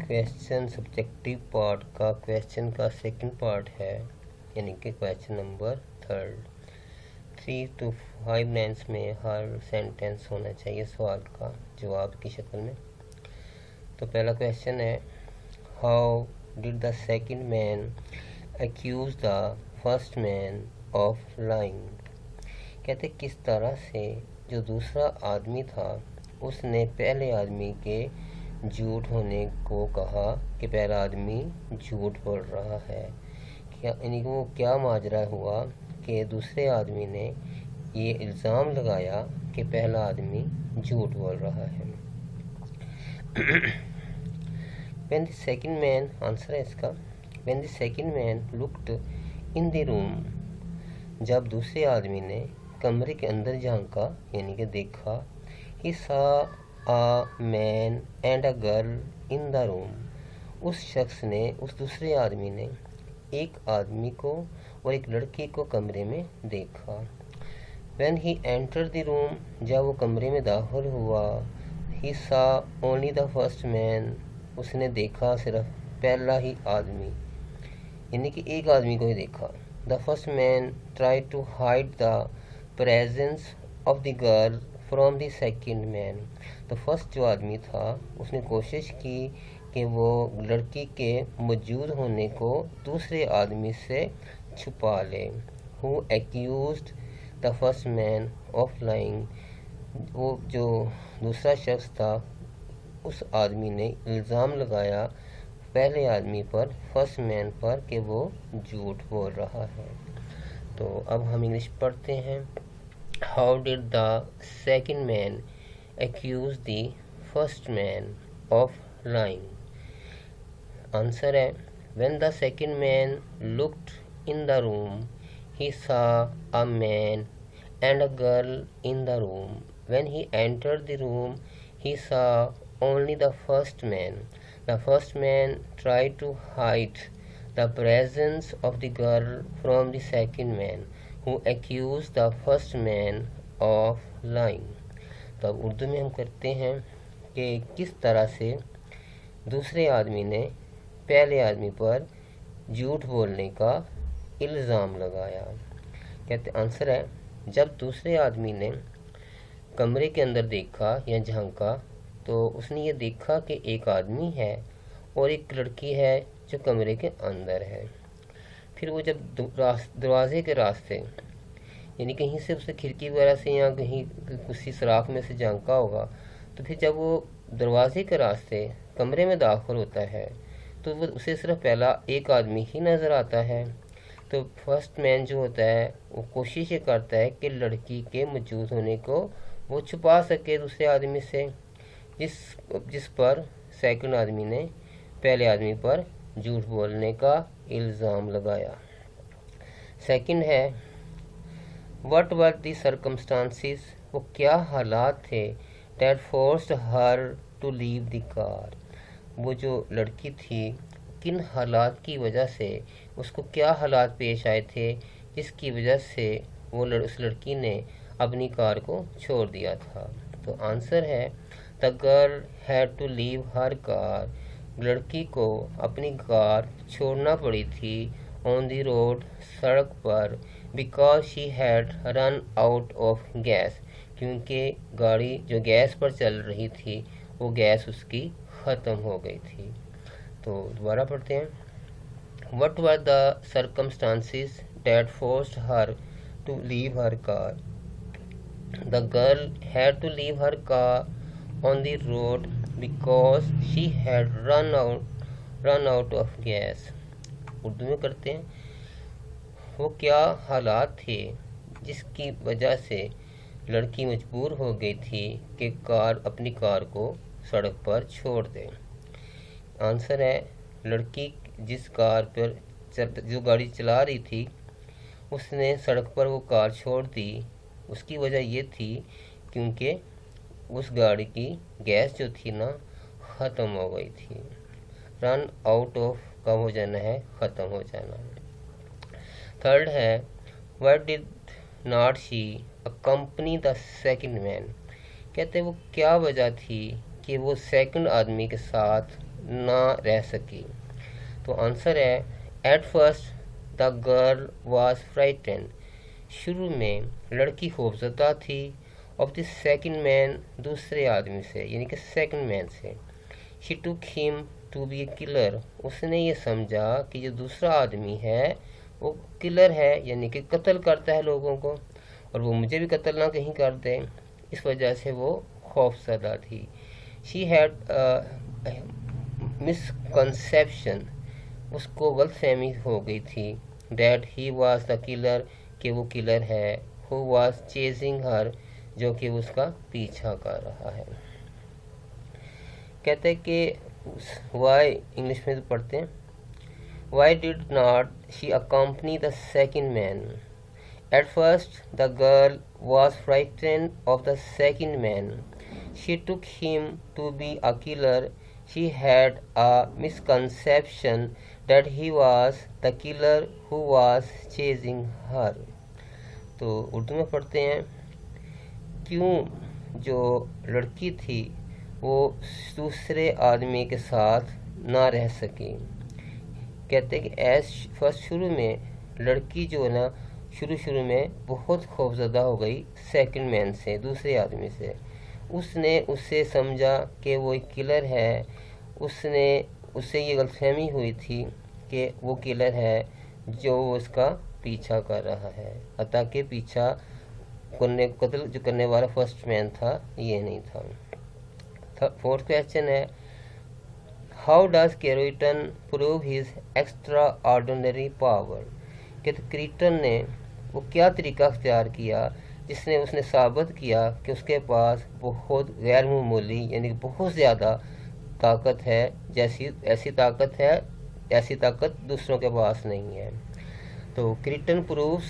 Question subjective part का question का second part है, यानी कि क्वेश्चन नंबर 3 to 5 लाइन्स में हर सेंटेंस होना चाहिए सवाल का जवाब की शक्ल में। तो पहला क्वेश्चन है, how did the second man accuse the first man of lying. कहते किस तरह से जो दूसरा आदमी था उसने पहले आदमी के झूठ होने को कहा कि पहला आदमी झूठ बोल रहा है। क्या यानी कि वो क्या माजरा हुआ कि दूसरे आदमी ने ये इल्ज़ाम लगाया कि पहला आदमी झूठ बोल रहा है। When the second man, answer है इसका, When the second man looked in the room, जब दूसरे आदमी ने कमरे के अंदर झांका यानी कि देखा, he saw a man and a girl in the room, उस शख्स ने, उस दूसरे आदमी ने एक आदमी को और एक लड़की को कमरे में देखा। When he entered the room, जब वो कमरे में दाखिल हुआ, he saw only the first man, उसने देखा सिर्फ पहला ही आदमी, यानी कि एक आदमी को ही देखा। The first man tried to hide the presence of the girl from the second man, तो फर्स्ट जो आदमी था उसने कोशिश की कि वो लड़की के मौजूद होने को दूसरे आदमी से छुपा ले। Who accused the first man of lying, वो जो दूसरा शख्स था उस आदमी ने इल्ज़ाम लगाया पहले आदमी पर, फर्स्ट मैन पर, कि वो झूठ बोल रहा है। तो अब हम इंग्लिश पढ़ते हैं। How did the second man accuse the first man of lying। Answer है, when the second man looked in the room, he saw a man and a girl in the room. When he entered the room, he saw only the first man. The first man tried to hide the presence of the girl from the second man, who accused the first man of lying। तो अब उर्दू में हम करते हैं कि किस तरह से दूसरे आदमी ने पहले आदमी पर झूठ बोलने का इल्ज़ाम लगाया। कहते आंसर है, जब दूसरे आदमी ने कमरे के अंदर देखा या झांका तो उसने ये देखा कि एक आदमी है और एक लड़की है जो कमरे के अंदर है। फिर वो जब दरवाजे के रास्ते, यानी कहीं से उसे खिड़की वगैरह से या कहीं किसी सुराख में से झांका होगा, तो फिर जब वो दरवाजे के रास्ते कमरे में दाखिल होता है तो वो उसे सिर्फ पहला एक आदमी ही नज़र आता है। तो फर्स्ट मैन जो होता है वो कोशिश ये करता है कि लड़की के मौजूद होने को वो छुपा सके दूसरे आदमी से, जिस पर सेकंड आदमी ने पहले आदमी पर झूठ बोलने का इल्ज़ाम लगाया। सेकंड है, What were the circumstances, वो क्या हालात थे, that forced her to leave the car, वो जो लड़की थी किन हालात की वजह से, उसको क्या हालात पेश आए थे जिसकी वजह से वो उस लड़की ने अपनी कार को छोड़ दिया था। तो आंसर है, The girl had to leave her car, लड़की को अपनी कार छोड़ना पड़ी थी on the road, सड़क पर, because she had run out of gas, क्योंकि गाड़ी जो गैस पर चल रही थी वो गैस उसकी ख़त्म हो गई थी। तो दोबारा पढ़ते हैं। What were the circumstances that forced her to leave her car? The girl had to leave her car on the road because she had run out of gas। Urdu में करते हैं, वो क्या हालात थे जिसकी वजह से लड़की मजबूर हो गई थी कि अपनी कार को सड़क पर छोड़ दे। आंसर है, लड़की जिस कार पर जो गाड़ी चला रही थी उसने सड़क पर वो कार छोड़ दी, उसकी वजह ये थी क्योंकि उस गाड़ी की गैस जो थी ना ख़त्म हो गई थी। रन आउट ऑफ कब हो जाना है, ख़त्म हो जाना। थर्ड है, what did not she accompany the second man, कहते वो क्या वजह थी कि वो सेकंड आदमी के साथ نہ رہ سکی۔ تو آنسر ہے at first the girl was frightened, شروع میں لڑکی خوفزدہ تھی، آف دی سیکنڈ مین، دوسرے آدمی سے یعنی کہ سیکنڈ مین سے، شی ٹوک ہم ٹو بی اے کلر، اس نے یہ سمجھا کہ جو دوسرا آدمی ہے وہ کلر ہے یعنی کہ قتل کرتا ہے لوگوں کو، اور وہ مجھے بھی قتل نہ کہیں کر دے، اس وجہ سے وہ خوف زدہ تھی۔ شی ہیڈ مسکنسیپشن، اس کو غلط فہمی ہو گئی تھی، that he was the colour, کہ وہ کلر ہے، ہو واز چیزنگ ہر، جو کہ اس کا پیچھا کر رہا ہے۔ کہتے ہیں کہ وائی، انگلش میں پڑھتے ہیں، Why did not she accompany the second man? At first, the girl was frightened of the second man. She took him to be a killer. She had a misconception that he was the killer who was chasing her. تو اردو میں پڑھتے ہیں، کیوں جو لڑکی تھی وہ دوسرے آدمی کے ساتھ نہ رہ سکی۔ کہتے ہیں کہ ایز فرسٹ، شروع میں لڑکی جو ہے نا شروع میں بہت خوفزدہ ہو گئی سیکنڈ مین سے، دوسرے آدمی سے، اس نے اسے سمجھا کہ وہ ایک کلر ہے، اس سے یہ غلط فہمی ہوئی تھی کہ وہ کلر ہے جو اس کا پیچھا کر رہا ہے، حتیٰ کہ پیچھا قتل جو کرنے والا فرسٹ مین تھا یہ نہیں تھا۔ فورتھ کویسچن ہے، how does creating prove his extra ordinary power? کہ کریٹن نے وہ کیا طریقہ اختیار کیا جس نے اس نے ثابت کیا کہ اس کے پاس بہت غیر معمولی یعنی کہ بہت زیادہ طاقت ہے، ایسی طاقت دوسروں کے پاس نہیں ہے۔ تو creating proves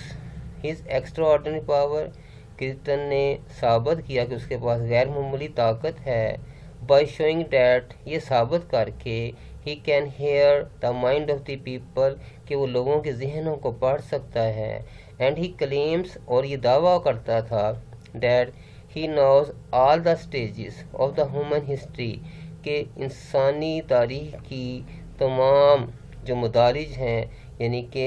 his extra ordinary power, creating نے ثابت کیا کہ اس کے پاس غیر معمولی طاقت ہے، بائی شوئنگ دیٹ، یہ ثابت کر کے، he can hear the mind of the people, کہ وہ لوگوں کے ذہنوں کو پڑھ سکتا ہے، اینڈ ہی کلیمس، اور یہ دعویٰ کرتا تھا، that he knows all the stages of the human history, کہ انسانی تاریخ کی تمام جو مدارج ہیں، یعنی کہ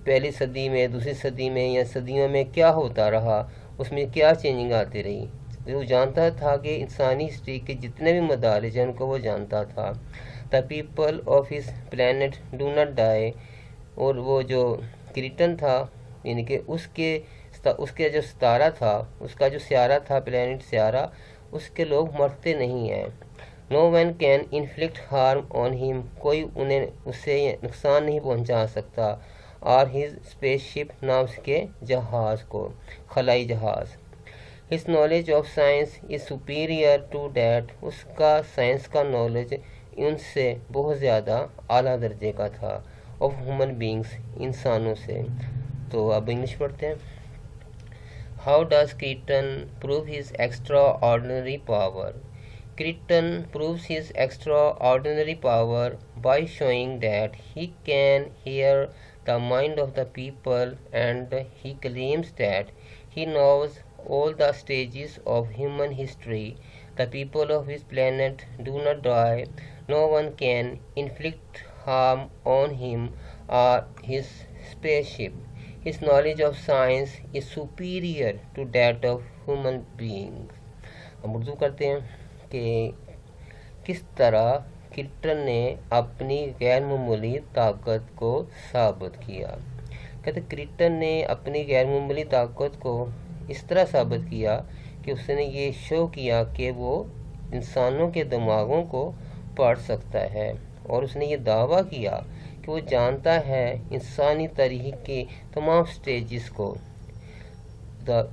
پہلی صدی میں، دوسری صدی میں یا صدیوں میں کیا ہوتا رہا، اس میں کیا چینجنگ آتی رہی، وہ جانتا تھا کہ انسانی ہسٹری کے جتنے بھی مدارج ہیں ان کو وہ جانتا تھا۔ The people of his planet do not die, اور وہ جو کریٹن تھا یعنی کہ اس کے جو ستارہ تھا، اس کا جو سیارہ تھا، پلانٹ سیارہ، اس کے لوگ مرتے نہیں ہیں۔ نو ون کین انفلکٹ ہارم آن ہم، کوئی اسے نقصان نہیں پہنچا سکتا، اور ہز اسپیس شپ، نہ اس کے جہاز کو، خلائی جہاز۔ His knowledge of science is superior to that, اس کا سائنس کا نالج ان سے بہت زیادہ اعلیٰ درجے کا تھا، آف ہیومن بینگس، انسانوں سے۔ تو اب انگلش پڑھتے ہیں، how does creating prove his extra ordinary power? Crichton proves his extraordinary power by showing that he can hear the mind of the people, and he claims that he knows all the stages of human history. The people of his planet do not die. No one can inflict harm on him or his spaceship. His knowledge of science is superior to that of human beings. ہم اردو کرتے ہیں کہ کس طرح creating نے اپنی غیر معمولی طاقت کو ثابت کیا۔ کہتے کریٹن نے اپنی غیر معمولی طاقت کو اس طرح ثابت کیا کہ اس نے یہ شو کیا کہ وہ انسانوں کے دماغوں کو پڑھ سکتا ہے، اور اس نے یہ دعویٰ کیا کہ وہ جانتا ہے انسانی تاریخ کے تمام سٹیجز کو،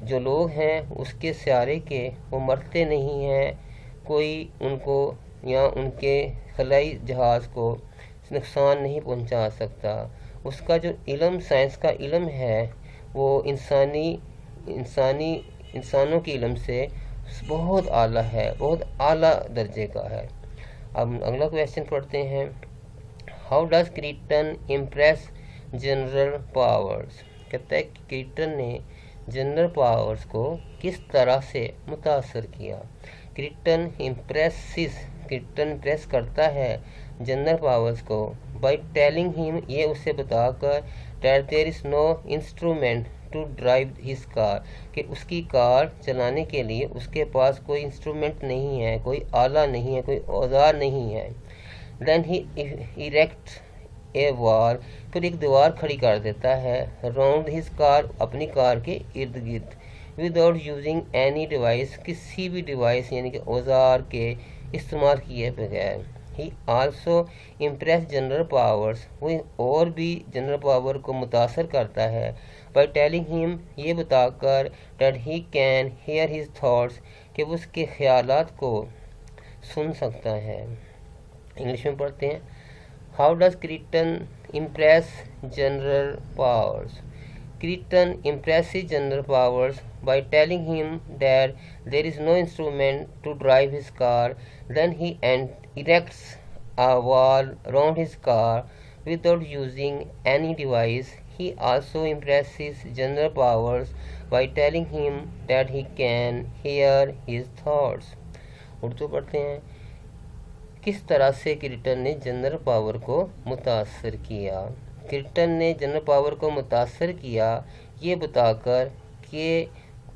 جو لوگ ہیں اس کے سیارے کے، وہ مرتے نہیں ہیں، کوئی ان کو یا ان کے خلائی جہاز کو نقصان نہیں پہنچا سکتا۔ اس کا جو علم، سائنس کا علم ہے، وہ انسانوں کے علم سے بہت اعلیٰ ہے، بہت اعلیٰ درجے کا ہے۔ اب اگلا کویسچن پڑھتے ہیں، how does creating impress general powers? کہتا ہے کہ کریٹن نے جنرل پاورز کو کس طرح سے متاثر کیا۔ کریٹن امپریسز क्रिप्टन प्रेस करता है जनरल पावर्स को बाय टेलिंग हिम, ये उसे बताकर that there is no instrument to drive his car, कि उसकी कार चलाने के लिए उसके पास कोई इंस्ट्रूमेंट नहीं है, कोई आला नहीं है, कोई औजार नहीं है। Then he erect a wall, फिर एक दीवार खड़ी कर देता है राउंड हिज कार, अपनी कार के इर्द गिर्द, विदाउट यूजिंग एनी डिवाइस, किसी भी डिवाइस यानी कि औजार के इस्तेमाल किए बगैर। ही आल्सो इम्प्रेस जनरल पावर्स, वो और भी जनरल पावर को मुतासर करता है बाय टेलिंग हिम, ये बताकर that he can hear his thoughts, कि वो उसके ख्यालात को सुन सकता है। इंग्लिश में पढ़ते हैं। How does krypton impress general powers? Crichton impresses general powers by telling him that there is no instrument to drive his car. Then he erects a wall round his car without using any device. He also impresses general powers by telling him that he can hear his thoughts. Urdu पढ़ते हैं। किस तरह से krypton ने general power को मुतासर किया? Krypton ने जनरल पावर को मुतासर किया ये बताकर कि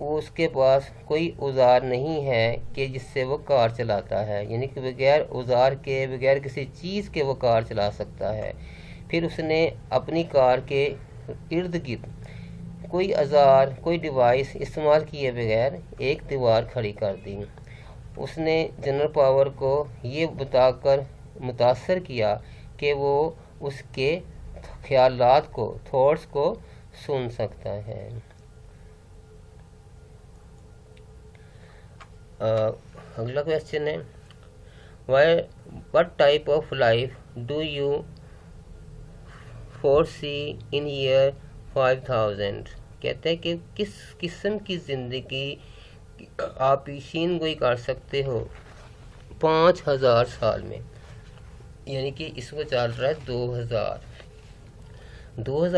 उसके पास कोई औजार नहीं है कि जिससे वो कार चलाता है, यानी कि बगैर औजार के, बगैर किसी चीज़ के वो कार चला सकता है। फिर उसने अपनी कार के इर्द गिर्द कोई औजार, कोई डिवाइस इस्तेमाल किए बगैर एक दीवार खड़ी कर दी। उसने जनरल पावर को ये बताकर मुतासर किया कि वो उसके ख्यालात को, थॉट्स को सुन सकता है। अगला क्वेश्चन है what type of life do you foresee in year 5000? कहते हैं कि किस किस्म की ज़िंदगी आप पेशीन गोई कर सकते हो 5000 साल में, यानी कि इसको चल रहा है 2000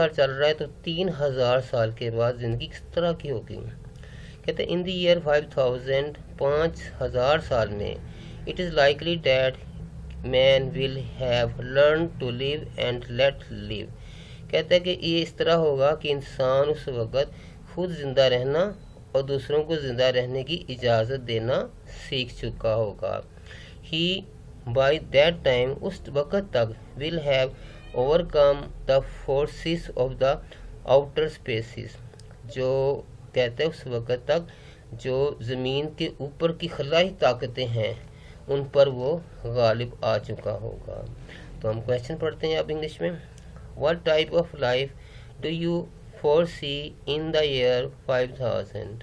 चल रहा है, तो 3000 साल के बाद ज़िंदगी किस तरह की होगी? कहते हैं इन द ईयर 5000, 5000 साल में, it is likely that man will have learn to live and let live. कहते हैं कि ये इस तरह होगा कि इंसान उस वक़्त खुद ज़िंदा रहना और दूसरों को ज़िंदा रहने की इजाज़त देना सीख चुका होगा। ही बाय दैट टाइम, उस वक़्त तक, will have overcome the forces of the outer spaces, जो कहते हैं उस वक़्त तक जो ज़मीन के ऊपर की खलाई ताकतें हैं उन पर वो गालिब आ चुका होगा। तो हम क्वेश्चन पढ़ते हैं अब इंग्लिश में। What type of life do you foresee in the year 5000?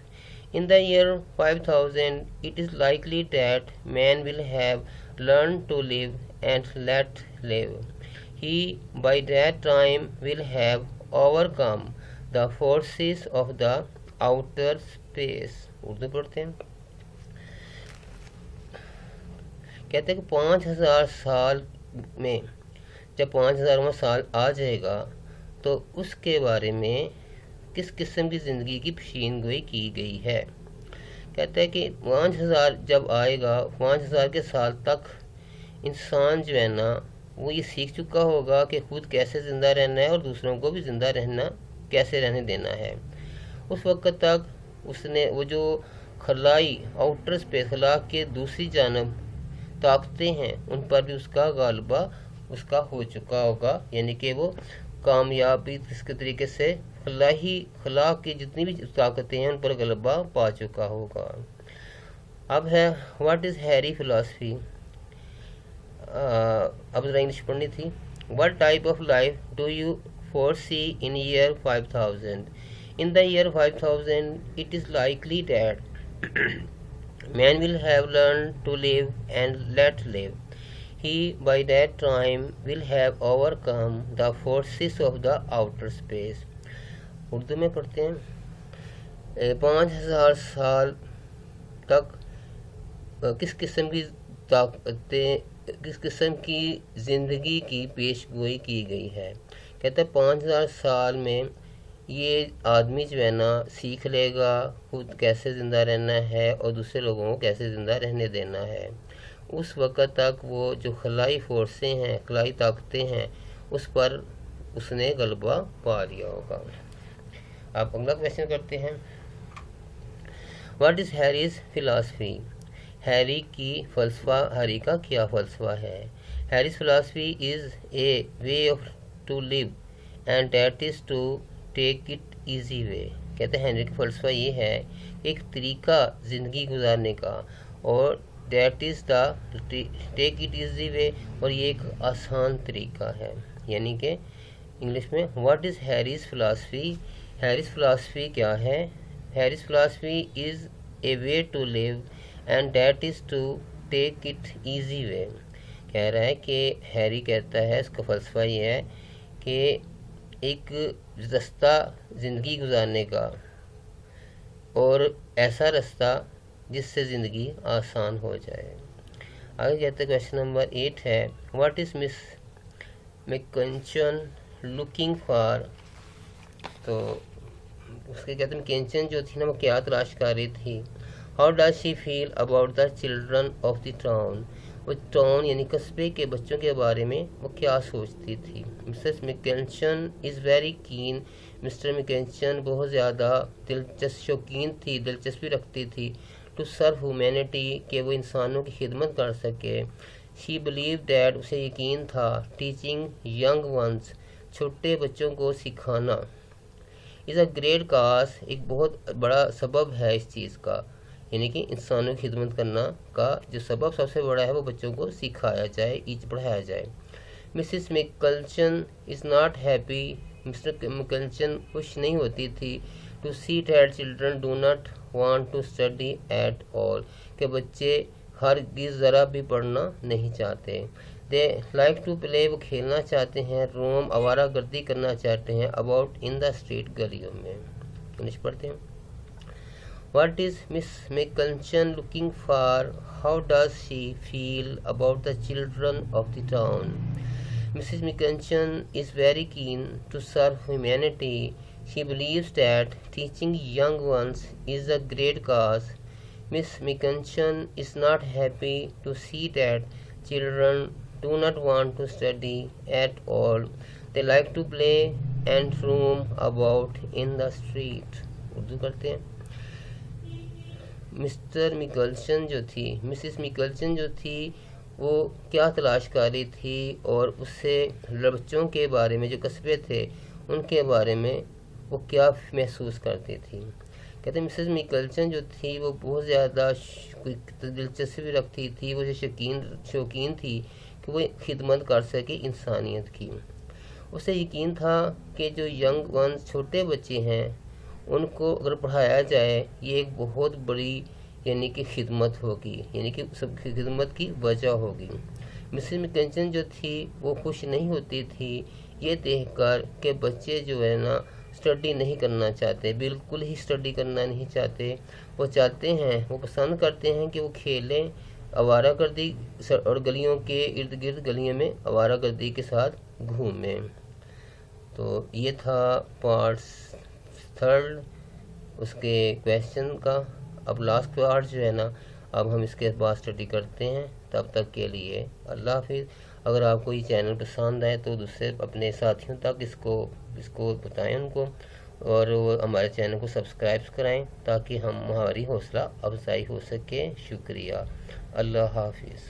In the year 5000, it is likely that man will have learned to live and let live. He by that time will have overcome the forces of the outer space. Urdu पढ़ते हैं। कहते हैं कि 5000 साल में जब 5000वां साल आ जाएगा तो उसके बारे में किस किस्म की ज़िंदगी की पेशीन गोई की गई है। कहते हैं कि 5000 जब आएगा, 5000 के साल तक इंसान जो है ना वो ये सीख चुका होगा कि खुद कैसे ज़िंदा रहना है और दूसरों को भी ज़िंदा रहना कैसे रहने देना है। उस वक्त तक उसने वो जो खलाई, आउटर स्पेस, खला के दूसरी जानब ताकतें हैं उन पर भी उसका गालबा उसका हो चुका होगा, यानी कि वो कामयाबी इसके तरीके से खला की जितनी भी ताकतें हैं उन पर गलबा पा चुका होगा। अब है व्हाट इज़ हैरी फिलॉसफी। अब ज़रा इंग्लिश पढ़नी थी। What type of life do you foresee in year 5000? In the year 5000, it is likely that man will have learned to live and let live. He by that time will have overcome the forces of the outer space. Urdu में पढ़ते हैं। 5000 साल तक किस किस्म की ताकतें, किस किस्म की ज़िंदगी की पेश गोई की गई है। कहते हैं 5000 साल में ये आदमी जो है ना सीख लेगा खुद कैसे ज़िंदा रहना है और दूसरे लोगों को कैसे ज़िंदा रहने देना है। उस वक़्त तक वो जो खलाई फोर्सें हैं, खलाई ताकतें हैं, उस पर उसने गलबा पा लिया होगा। आप अगला क्वेश्चन करते हैं। What is Harry's philosophy? Harry का क्या फ़लसफ़ा है? Harry's philosophy is a way of to live and that is to take it easy way. कहते हैं हैरी का फ़लसफ़ा ये है, एक तरीका ज़िंदगी गुजारने का, और that is the take it easy way, और ये एक आसान तरीका है। यानी कि इंग्लिश में what is Harry's philosophy? Harry's philosophy क्या है? Harry's philosophy is a way to live and that is to take it easy way. कह रहा है कि हैरी कहता है, इसका फ़लसफ़ा ये है कि एक रास्ता ज़िंदगी गुजारने का, और ऐसा रास्ता जिससे ज़िंदगी आसान हो जाए। आगे कहते हैं क्वेश्चन नंबर 8 है, what is Miss McKunchan looking for? तो उसके कहते हैं मैककंचन जो थी ना, वो क्या तलाश कर रही थी? How does she feel about the children of the town? वो टाउन यानी कस्बे के बच्चों के बारे में वो क्या सोचती थी? Mrs McKunchan is very keen. Mister McKunchan बहुत ज़्यादा शौकीन थी, दिलचस्पी रखती थी, टू सर्व ह्यूमैनिटी, कि वो इंसानों की खिदमत कर सके। शी बिलीव डैट, उसे यकीन था, टीचिंग यंग वंस, छोटे बच्चों को सिखाना, इज़ अ ग्रेट काज, एक बहुत बड़ा सबब है इस चीज़ का। यानी कि इंसानों की खिदमत करना का जो सबब सबसे बड़ा है वो बच्चों को सिखाया जाए, पढ़ाया जाए। Mrs McKunchan is not happy. Mister McKunchan खुश नहीं होती थी, to see that children do not want to study at all, के बच्चे हरगिज़ ज़रा भी पढ़ना नहीं चाहते। दे लाइक टू प्ले, वो खेलना चाहते हैं। रोम, आवारा गर्दी करना चाहते हैं। अबाउट, इन द स्ट्रीट, गलियों में। इंग्लिश पढ़ते हैं। What is Miss McKunchan looking for? How does she feel about the children of the town? Mrs McKunchan is very keen to serve humanity. She believes that teaching young ones is a great cause. Miss McKunchan is not happy to see that children do not want to study at all. They like to play and roam about in the street. Urdu करते हैं। Mister मैककंचन जो थी, Mrs मैककंचन जो थी, वो क्या तलाश कर रही थी, और उससे बच्चों के बारे में, जो कस्बे थे उनके बारे में वो क्या महसूस करती थी। कहते हैं मिसेस मैककंचन जो थी वो बहुत ज़्यादा दिलचस्पी रखती थी, वो जो शौकीन थी कि वो खिदमत कर सके इंसानियत की। उसे यकीन था कि जो यंग वंस, छोटे बच्चे हैं, उनको अगर पढ़ाया जाए, ये एक बहुत बड़ी यानी कि खिदमत होगी, यानी कि सब खिदमत की वजह होगी। मिसेस मैककंचन जो थी वो खुश नहीं होती थी ये देखकर कि बच्चे जो है ना स्टडी नहीं करना चाहते, बिल्कुल ही स्टडी करना नहीं चाहते। वो चाहते हैं, वो पसंद करते हैं कि वो खेलें, आवारागर्दी, और गलियों के इर्द गिर्द गलियों में आवारागर्दी के साथ घूमें। तो ये था पार्ट 3 उसके क्वेश्चन का। अब लास्ट पार्ट जो है ना, अब हम इसके बाद स्टडी करते हैं। तब तक के लिए अल्लाह हाफिज़। अगर आपको ये चैनल पसंद आए तो दूसरे अपने साथियों तक इसको बताएं उनको, और वो हमारे चैनल को सब्सक्राइब कराएं ताकि हमारी हौसला अफजाई हो सके। शुक्रिया। अल्लाह हाफिज़।